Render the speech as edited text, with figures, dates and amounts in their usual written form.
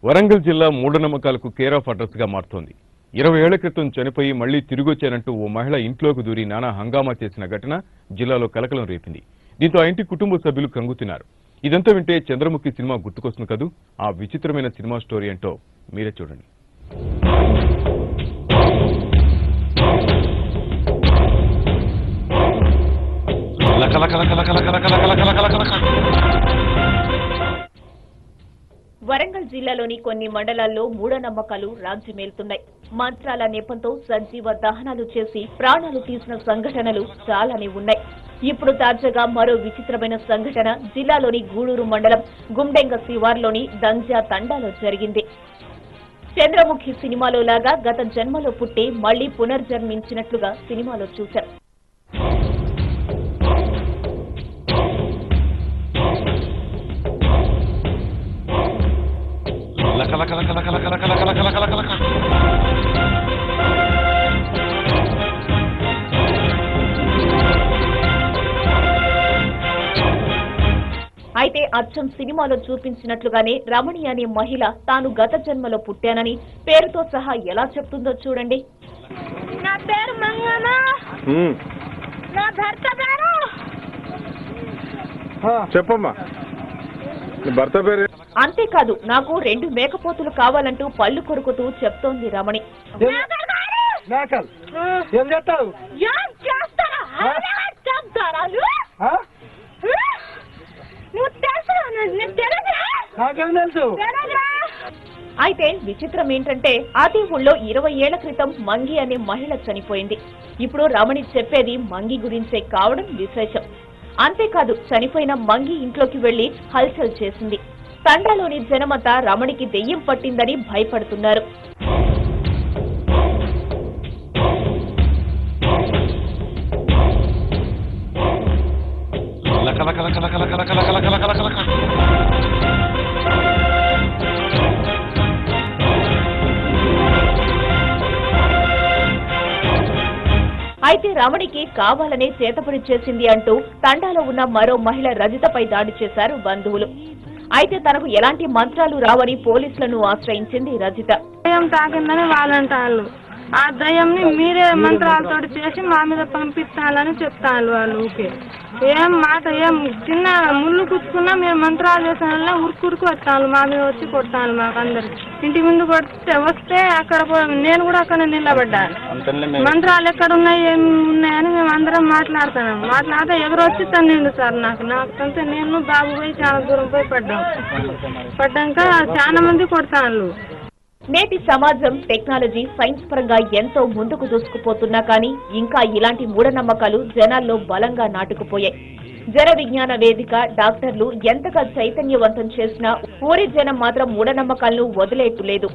వరంగల్ జిల్లా మూఢనమ్మకాలకు care of address గా మారుతోంది. 20 ఏళ్ల క్రితం చనిపోయి మళ్లీ తిరిగొచ్చానంటూ ఓ మహిళ ఇంట్లోకి దూరి నానా హంగామా చేసిన ఘటన జిల్లాలో కలకలం రేపింది. దీంతో ఆ ఇంటి కుటుంబ సభ్యులు కంగుతిన్నారు. ఇదంతా వింటే చంద్రముఖి సినిమా గుర్తుకొస్తుంది కదూ. ఆ విచిత్రమైన సినిమా స్టోరీ ఏంటో మీరే చూడండి. వరంగల్ జిల్లాలోని కొన్ని మండలాల్లో మూఢనమ్మకాలు రాజ్యమేలుతున్నాయి. మంత్రాల నెపంతో సజీవ దహనాలు చేసి ప్రాణాలు తీసిన సంఘటనలు చాలానే ఉన్నాయి. ఇప్పుడు తాజాగా మరో విచిత్రమైన సంఘటన జిల్లాలోని గూడూరు మండలం గుండెంగ శివార్లోని దంజా తండాలో జరిగింది. చంద్రముఖి సినిమాలో లాగా గత జన్మలో పుట్టి మళ్లీ పునర్జన్మించినట్లుగా సినిమాలో చూశారు. అయితే అచ్చం సినిమాలో చూపించినట్లుగానే రమణి అనే మహిళ తాను గత జన్మలో పుట్టానని పేరుతో సహా ఎలా చెప్తుందో చూడండి. నా పేరు మంగమ్మ, నా భర్త పేరు చెప్పమ్మా, భర్త పేరు. అంతేకాదు, నాకు 2 మేకపోతులు కావాలంటూ పళ్ళు కొరుకుతూ చెప్తోంది రమణి. ఏం చేస్తావు? అయితే విచిత్రం ఏంటంటే అదే ఊళ్ళో 20 ఏళ్ల క్రితం మంగి అనే మహిళ చనిపోయింది. ఇప్పుడు రమణి చెప్పేది మంగి గురించే కావడం విశేషం. అంతేకాదు, చనిపోయిన మంగి ఇంట్లోకి వెళ్లి హల్చల్ చేసింది. తండాలోని జనమంతా రమణికి దెయ్యం పట్టిందని భయపడుతున్నారు. అయితే రమణికి కావాలనే చేతపడి చేసింది అంటూ తండాలో ఉన్న మరో మహిళ రజితపై దాడి చేశారు బంధువులు. అయితే తనకు ఎలాంటి మంత్రాలు రావని పోలీసులను ఆశ్రయించింది రజిత. దయ్యం తాకిందని వాళ్ళంటారు. ఆ దయ్యంని మీరే మంత్రాలతో చేసి మా మీద పంపిస్తానని చెప్తాను వాళ్ళు. ఊకే ఏం మాట ఏం చిన్న ముళ్ళు కుచ్చుకున్నా మీరు మంత్రాలు చేసిన ఉరుకురుకు వస్తాను, మా మీద వచ్చి కొడతాను. మాకు అందరికి ఇంటి ముందు వస్తే అక్కడ నేను కూడా అక్కడ నిలబడ్డాను. మంత్రాలు ఎక్కడ ఉన్నాయి ఏమి ఉన్నాయని మేము అందరం మాట్లాడితే ఎవరు వచ్చి తన్నిండు సార్. నాకు తంతే నేను బాబు పోయి చాలా దూరం పోయి పడ్డాక చాలా మంది కొడతాను. నేటి సమాజం టెక్నాలజీ, సైన్స్ పరంగా ఎంతో ముందుకు దూసుకుపోతున్నా కానీ ఇంకా ఇలాంటి మూఢనమ్మకాలు జనాల్లో బలంగా నాటుకుపోయాయి. జన విజ్ఞాన వేదిక, డాక్టర్లు ఎంతగా చైతన్యవంతం చేసినా ఊరి జనం మాత్రం మూఢనమ్మకాలను వదిలేయట్లేదు.